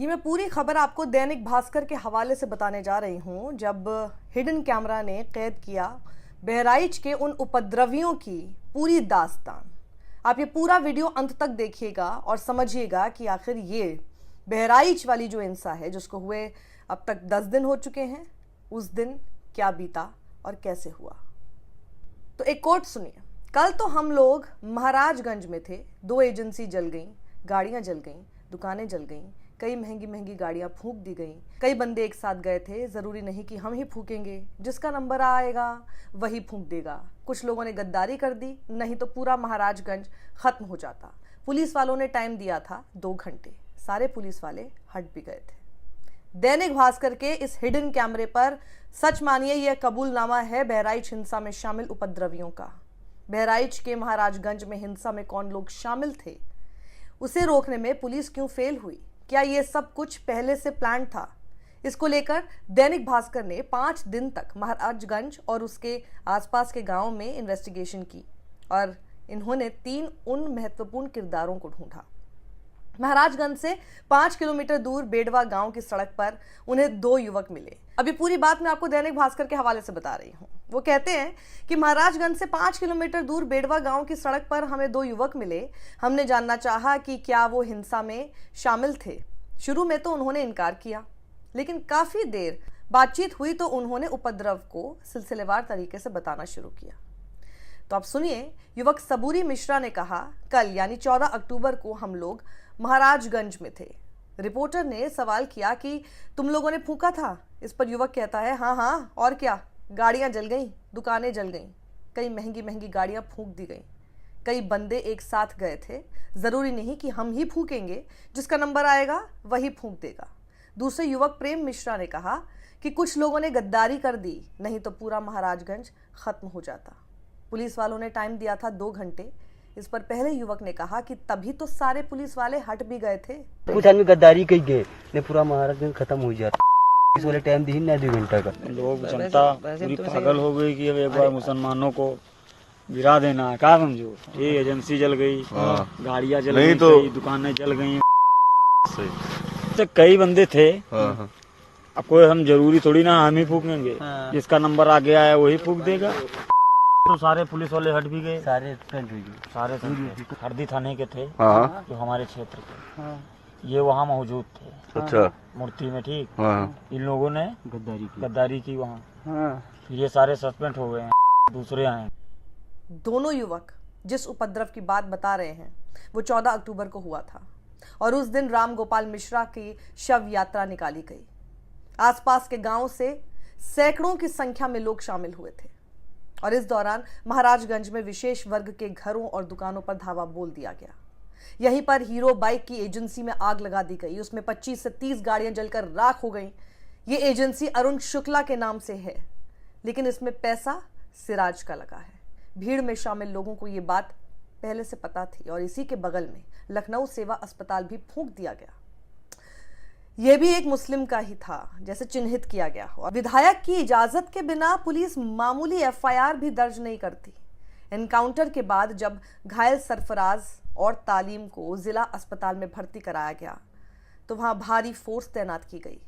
ये मैं पूरी खबर आपको दैनिक भास्कर के हवाले से बताने जा रही हूं, जब हिडन कैमरा ने कैद किया बहराइच के उन उपद्रवियों की पूरी दास्तान। आप ये पूरा वीडियो अंत तक देखिएगा और समझिएगा कि आखिर ये बहराइच वाली जो हिंसा है जिसको हुए अब तक 10 दिन हो चुके हैं, उस दिन क्या बीता और कैसे हुआ। तो एक कोट सुनिए। कल तो हम लोग महाराजगंज में थे, 2 एजेंसी जल गई, गाड़ियां जल गई, दुकानें जल गई, कई महंगी महंगी गाड़ियां फूंक दी गई, कई बंदे एक साथ गए थे। जरूरी नहीं कि हम ही फूकेंगे, जिसका नंबर आएगा वही फूंक देगा। कुछ लोगों ने गद्दारी कर दी, नहीं तो पूरा महाराजगंज खत्म हो जाता। पुलिस वालों ने टाइम दिया था 2 घंटे, सारे पुलिस वाले हट भी गए थे। दैनिक भास्कर के इस हिडन कैमरे पर सच मानिए यह कबूलनामा है बहराइच हिंसा में शामिल उपद्रवियों का। बहराइच के महाराजगंज में हिंसा में कौन लोग शामिल थे, उसे रोकने में पुलिस क्यों फेल हुई, क्या ये सब कुछ पहले से प्लान था। इसको लेकर दैनिक भास्कर ने 5 दिन तक महाराजगंज और उसके आसपास के गांवों में इन्वेस्टिगेशन की और इन्होंने 3 उन महत्वपूर्ण किरदारों को ढूंढा। महाराजगंज से 5 किलोमीटर दूर बेडवा गांव की सड़क पर उन्हें 2 युवक मिले। अभी पूरी बात मैं आपको दैनिक भास्कर के हवाले से बता रही हूँ। वो कहते हैं कि महाराजगंज से 5 किलोमीटर दूर बेडवा गांव की सड़क पर हमें 2 युवक मिले। हमने जानना चाहा कि क्या वो हिंसा में शामिल थे। शुरू में तो उन्होंने इनकार किया, लेकिन काफी देर बातचीत हुई तो उन्होंने उपद्रव को सिलसिलेवार तरीके से बताना शुरू किया। तो आप सुनिए। युवक सबूरी मिश्रा ने कहा, कल यानी 14 अक्टूबर को हम लोग महाराजगंज में थे। रिपोर्टर ने सवाल किया कि तुम लोगों ने फूंका था। इस पर युवक कहता है, हाँ और क्या, गाड़ियां जल गईं, दुकानें जल गईं, कई महंगी महंगी गाड़ियां फूंक दी गईं, कई बंदे एक साथ गए थे। जरूरी नहीं कि हम ही फूकेंगे, जिसका नंबर आएगा वही फूंक देगा। दूसरे युवक प्रेम मिश्रा ने कहा कि कुछ लोगों ने गद्दारी कर दी, नहीं तो पूरा महाराजगंज खत्म हो जाता। पुलिस वालों ने टाइम दिया था 2 घंटे। इस पर पहले युवक ने कहा कि तभी तो सारे पुलिस वाले हट भी गए थे। कुछ आदमी गद्दारी कही गए ने पूरा महाराजगंज खत्म हो जाता। इस वाले टाइम दी ना 2 घंटा का। लोग जनता पूरी पागल हो गई कि अब एक बार मुसलमानों को गिरा देना है। क्या समझो, ये एजेंसी जल गई, गाड़ियां जल गई, तो दुकानें जल गई। तो कई बंदे थे, अब कोई हम जरूरी थोड़ी ना हम ही फूकेंगे, जिसका नंबर आ गया है वही फूक देगा। तो सारे पुलिस वाले हट भी गए, सारे हरदी थाने के थे जो हमारे क्षेत्र के, ये वहाँ मौजूद थे। अच्छा, मूर्ति में, ठीक। इन लोगों ने गद्दारी की वहाँ। ये सारे सस्पेंड हो गए हैं, दूसरे आए। दोनों युवक जिस उपद्रव की बात बता रहे हैं वो 14 अक्टूबर को हुआ था और उस दिन राम गोपाल मिश्रा की शव यात्रा निकाली गई। आसपास के गांव से सैकड़ों की संख्या में लोग शामिल हुए थे और इस दौरान महाराजगंज में विशेष वर्ग के घरों और दुकानों पर धावा बोल दिया गया। यहीं पर हीरो बाइक की एजेंसी में आग लगा दी गई। उसमें 25 से 30 गाड़ियां जलकर राख हो गईं। ये एजेंसी अरुण शुक्ला के नाम से है, लेकिन इसमें पैसा सिराज का लगा है। भीड़ में शामिल लोगों को ये बात पहले से पता थी और इसी के बगल में लखनऊ सेवा अस्पताल भी फूंक दिया गया। यह भी एक मुस्लिम का ही था, जैसे चिन्हित किया गया हो। विधायक की इजाजत के बिना पुलिस मामूली एफआईआर भी दर्ज नहीं करती। एनकाउंटर के बाद जब घायल सरफराज और तालीम को जिला अस्पताल में भर्ती कराया गया तो वहां भारी फोर्स तैनात की गई।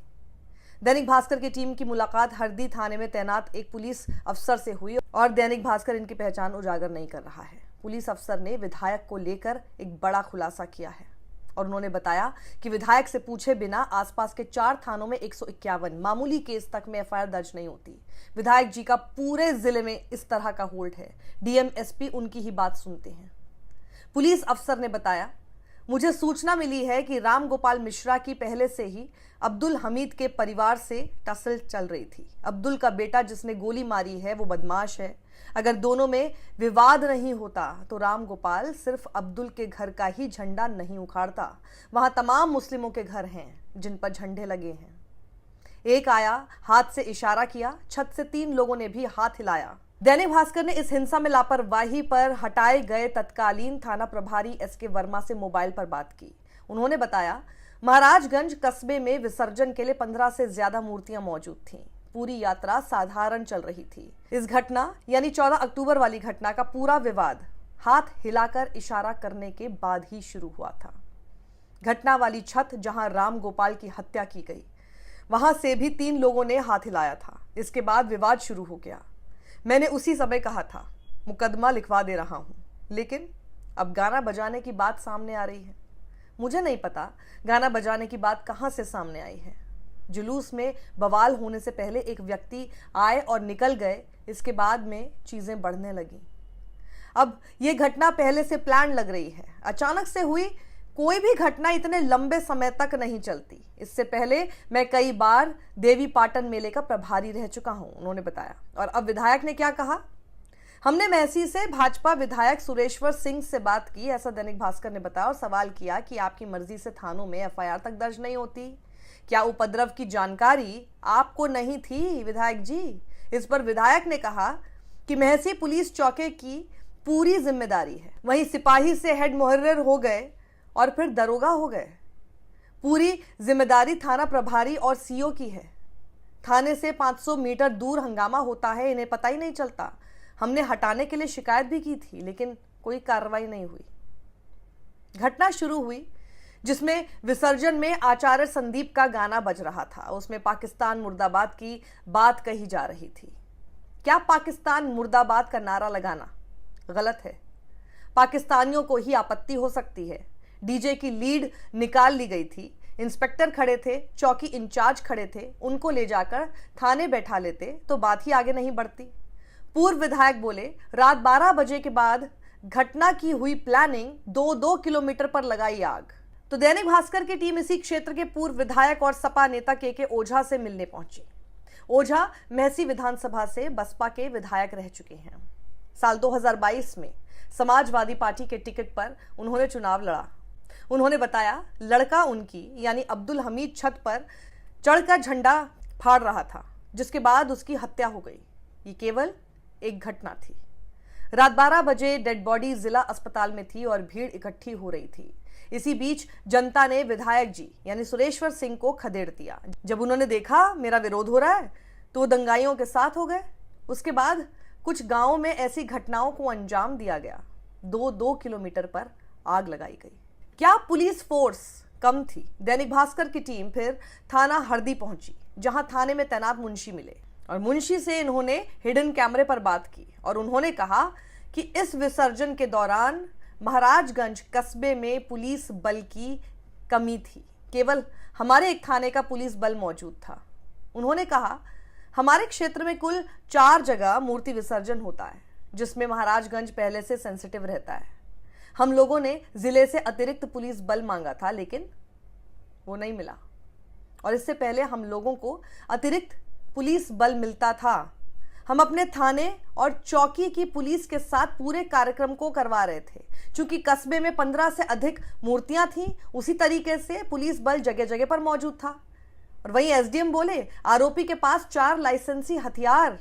दैनिक भास्कर की टीम की मुलाकात हरदी थाने में तैनात एक पुलिस अफसर से हुई और दैनिक भास्कर इनकी पहचान उजागर नहीं कर रहा है। पुलिस अफसर ने विधायक को लेकर एक बड़ा खुलासा किया है और उन्होंने बताया कि विधायक से पूछे बिना आसपास के 4 थानों में 151 मामूली केस तक में एफआईआर दर्ज नहीं होती। विधायक जी का पूरे जिले में इस तरह का होल्ड है। डीएम एसपी उनकी ही बात सुनते हैं। पुलिस अफसर ने बताया, मुझे सूचना मिली है कि राम गोपाल मिश्रा की पहले से ही अब्दुल हमीद के परिवार से टसल चल रही थी। अब्दुल का बेटा जिसने गोली मारी है वो बदमाश है। अगर दोनों में विवाद नहीं होता तो राम गोपाल सिर्फ अब्दुल के घर का ही झंडा नहीं उखाड़ता। वहां तमाम मुस्लिमों के घर हैं जिन पर झंडे लगे हैं। एक आया, हाथ से इशारा किया, छत से 3 लोगों ने भी हाथ हिलाया। दैनिक भास्कर ने इस हिंसा में लापरवाही पर हटाए गए तत्कालीन थाना प्रभारी एसके वर्मा से मोबाइल पर बात की। उन्होंने बताया, महाराजगंज कस्बे में विसर्जन के लिए 15 से ज्यादा मूर्तियां मौजूद थीं। पूरी यात्रा साधारण चल रही थी। इस घटना यानी 14 अक्टूबर वाली घटना का पूरा विवाद हाथ हिलाकर इशारा करने के बाद ही शुरू हुआ था। घटना वाली छत जहां राम गोपाल की हत्या की गई, वहां से भी 3 लोगों ने हाथ हिलाया था। इसके बाद विवाद शुरू हो गया। मैंने उसी समय कहा था मुकदमा लिखवा दे रहा हूं, लेकिन अब गाना बजाने की बात सामने आ रही है। मुझे नहीं पता गाना बजाने की बात कहां से सामने आई है। जुलूस में बवाल होने से पहले एक व्यक्ति आए और निकल गए, इसके बाद में चीजें बढ़ने लगी। अब ये घटना पहले से प्लान लग रही है। अचानक से हुई कोई भी घटना इतने लंबे समय तक नहीं चलती। इससे पहले मैं कई बार देवी पाटन मेले का प्रभारी रह चुका हूं, उन्होंने बताया। और अब विधायक ने क्या कहा? हमने महसी से भाजपा विधायक सुरेश्वर सिंह से बात की, ऐसा दैनिक भास्कर ने बताया, और सवाल किया कि आपकी मर्जी से थानों में एफआईआर तक दर्ज नहीं होती? क्या उपद्रव की जानकारी आपको नहीं थी विधायक जी? इस पर विधायक ने कहा कि महसी पुलिस चौकी की पूरी जिम्मेदारी है। वहीं सिपाही से हेड मुहर्रिर हो गए और फिर दरोगा हो गए। पूरी जिम्मेदारी थाना प्रभारी और सीओ की है। थाने से 500 मीटर दूर हंगामा होता है, इन्हें पता ही नहीं चलता। हमने हटाने के लिए शिकायत भी की थी, लेकिन कोई कार्रवाई नहीं हुई। घटना शुरू हुई जिसमें विसर्जन में आचार्य संदीप का गाना बज रहा था। उसमें पाकिस्तान मुर्दाबाद की बात कही जा रही थी। क्या पाकिस्तान मुर्दाबाद का नारा लगाना गलत है? पाकिस्तानियों को ही आपत्ति हो सकती है। डीजे की लीड निकाल ली गई थी। इंस्पेक्टर खड़े थे, चौकी इंचार्ज खड़े थे, उनको ले जाकर थाने बैठा लेते तो बात ही आगे नहीं बढ़ती। पूर्व विधायक बोले, रात 12 बजे के बाद घटना की हुई प्लानिंग 2-2 किलोमीटर पर लगाई आग। तो दैनिक भास्कर की टीम इसी क्षेत्र के पूर्व विधायक और सपा नेता के ओझा से मिलने पहुंची। ओझा महसी विधानसभा से बसपा के विधायक रह चुके हैं। साल 2022 में समाजवादी पार्टी के टिकट पर उन्होंने चुनाव लड़ा। उन्होंने बताया लड़का उनकी यानी अब्दुल हमीद छत पर चढ़कर झंडा फाड़ रहा था, जिसके बाद उसकी हत्या हो गई। ये केवल एक घटना थी। रात 12 बजे डेड बॉडी जिला अस्पताल में थी और भीड़ इकट्ठी हो रही थी। इसी बीच जनता ने विधायक जी यानी सुरेश्वर सिंह को खदेड़ दिया। जब उन्होंने देखा मेरा विरोध हो रहा है तो वो दंगाइयों के साथ हो गए। उसके बाद कुछ गांवों में ऐसी घटनाओं को अंजाम दिया गया। 2-2 किलोमीटर पर आग लगाई गई। क्या पुलिस फोर्स कम थी? दैनिक भास्कर की टीम फिर थाना हरदी पहुंची, जहां थाने में तैनात मुंशी मिले और मुंशी से इन्होंने हिडन कैमरे पर बात की और उन्होंने कहा कि इस विसर्जन के दौरान महाराजगंज कस्बे में पुलिस बल की कमी थी। केवल हमारे एक थाने का पुलिस बल मौजूद था। उन्होंने कहा हमारे क्षेत्र में कुल 4 जगह मूर्ति विसर्जन होता है, जिसमें महाराजगंज पहले से सेंसिटिव रहता है। हम लोगों ने जिले से अतिरिक्त पुलिस बल मांगा था, लेकिन वो नहीं मिला। और इससे पहले हम लोगों को अतिरिक्त पुलिस बल मिलता था। हम अपने थाने और चौकी की पुलिस के साथ पूरे कार्यक्रम को करवा रहे थे। चूंकि कस्बे में 15 से अधिक मूर्तियां थीं, उसी तरीके से पुलिस बल जगह जगह पर मौजूद था। और वहीं एसडीएम बोले आरोपी के पास 4 लाइसेंसी हथियार।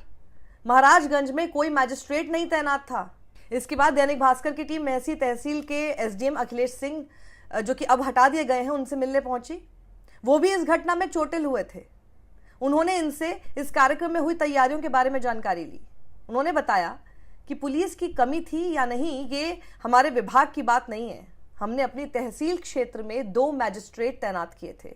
महाराजगंज में कोई मैजिस्ट्रेट नहीं तैनात था। इसके बाद दैनिक भास्कर की टीम महसी तहसील के एसडीएम अखिलेश सिंह, जो कि अब हटा दिए गए हैं, उनसे मिलने पहुंची। वो भी इस घटना में चोटिल हुए थे। उन्होंने इनसे इस कार्यक्रम में हुई तैयारियों के बारे में जानकारी ली। उन्होंने बताया कि पुलिस की कमी थी या नहीं, ये हमारे विभाग की बात नहीं है। हमने अपनी तहसील क्षेत्र में 2 मैजिस्ट्रेट तैनात किए थे।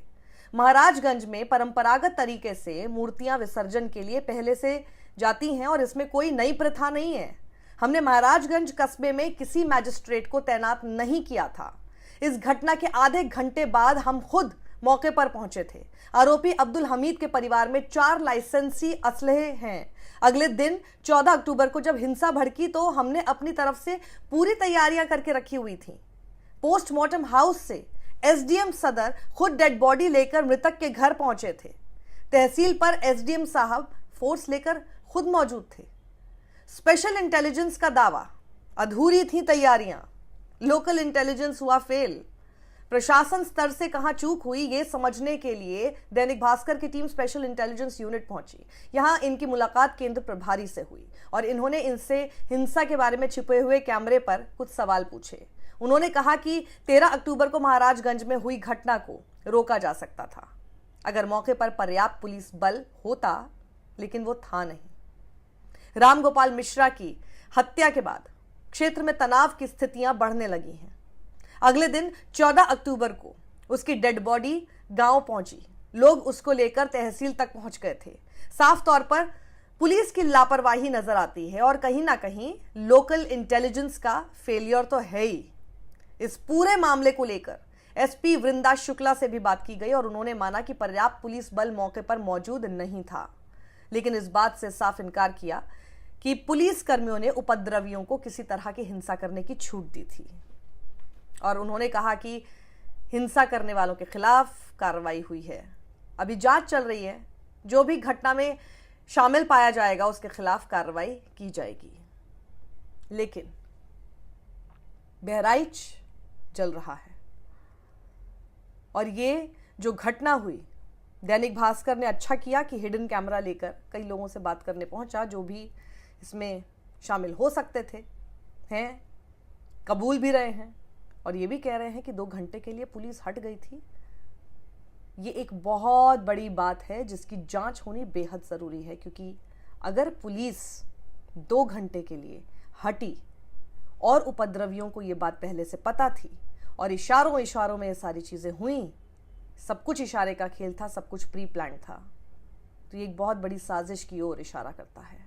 महाराजगंज में परंपरागत तरीके से मूर्तियां विसर्जन के लिए पहले से जाती हैं और इसमें कोई नई प्रथा नहीं है। हमने महाराजगंज कस्बे में किसी मैजिस्ट्रेट को तैनात नहीं किया था। इस घटना के आधे घंटे बाद हम खुद मौके पर पहुंचे थे। आरोपी अब्दुल हमीद के परिवार में 4 लाइसेंसी असलहे हैं। अगले दिन 14 अक्टूबर को जब हिंसा भड़की तो हमने अपनी तरफ से पूरी तैयारियां करके रखी हुई थी। पोस्टमार्टम हाउस से एसडीएम सदर खुद डेड बॉडी लेकर मृतक के घर पहुंचे थे। तहसील पर एसडीएम साहब फोर्स लेकर खुद मौजूद थे। स्पेशल इंटेलिजेंस का दावा, अधूरी थी तैयारियां। लोकल इंटेलिजेंस हुआ फेल। प्रशासन स्तर से कहां चूक हुई ये समझने के लिए दैनिक भास्कर की टीम स्पेशल इंटेलिजेंस यूनिट पहुंची। यहां इनकी मुलाकात केंद्र प्रभारी से हुई और इन्होंने इनसे हिंसा के बारे में छिपे हुए कैमरे पर कुछ सवाल पूछे। उन्होंने कहा कि 13 अक्टूबर को महाराजगंज में हुई घटना को रोका जा सकता था अगर मौके पर पर्याप्त पुलिस बल होता, लेकिन वो था नहीं। राम गोपाल मिश्रा की हत्या के बाद क्षेत्र में तनाव की स्थितियां बढ़ने लगी हैं। अगले दिन 14 अक्टूबर को उसकी डेड बॉडी गांव पहुंची। लोग उसको लेकर तहसील तक पहुंच गए थे। साफ तौर पर पुलिस की लापरवाही नजर आती है और कहीं ना कहीं लोकल इंटेलिजेंस का फेलियर तो है ही। इस पूरे मामले को लेकर एसपी वृंदा शुक्ला से भी बात की गई और उन्होंने माना कि पर्याप्त पुलिस बल मौके पर मौजूद नहीं था, लेकिन इस बात से साफ इनकार किया कि पुलिस कर्मियों ने उपद्रवियों को किसी तरह की हिंसा करने की छूट दी थी। और उन्होंने कहा कि हिंसा करने वालों के खिलाफ कार्रवाई हुई है। अभी जांच चल रही है, जो भी घटना में शामिल पाया जाएगा उसके खिलाफ कार्रवाई की जाएगी। लेकिन बहराइच जल रहा है और ये जो घटना हुई, दैनिक भास्कर ने अच्छा किया कि हिडन कैमरा लेकर कई लोगों से बात करने पहुंचा, जो भी इसमें शामिल हो सकते थे, हैं, कबूल भी रहे हैं और ये भी कह रहे हैं कि 2 घंटे के लिए पुलिस हट गई थी। ये एक बहुत बड़ी बात है जिसकी जांच होनी बेहद ज़रूरी है, क्योंकि अगर पुलिस 2 घंटे के लिए हटी और उपद्रवियों को ये बात पहले से पता थी और इशारों में ये सारी चीज़ें हुई, सब कुछ इशारे का खेल था, सब कुछ प्री प्लान था, तो ये एक बहुत बड़ी साजिश की ओर इशारा करता है।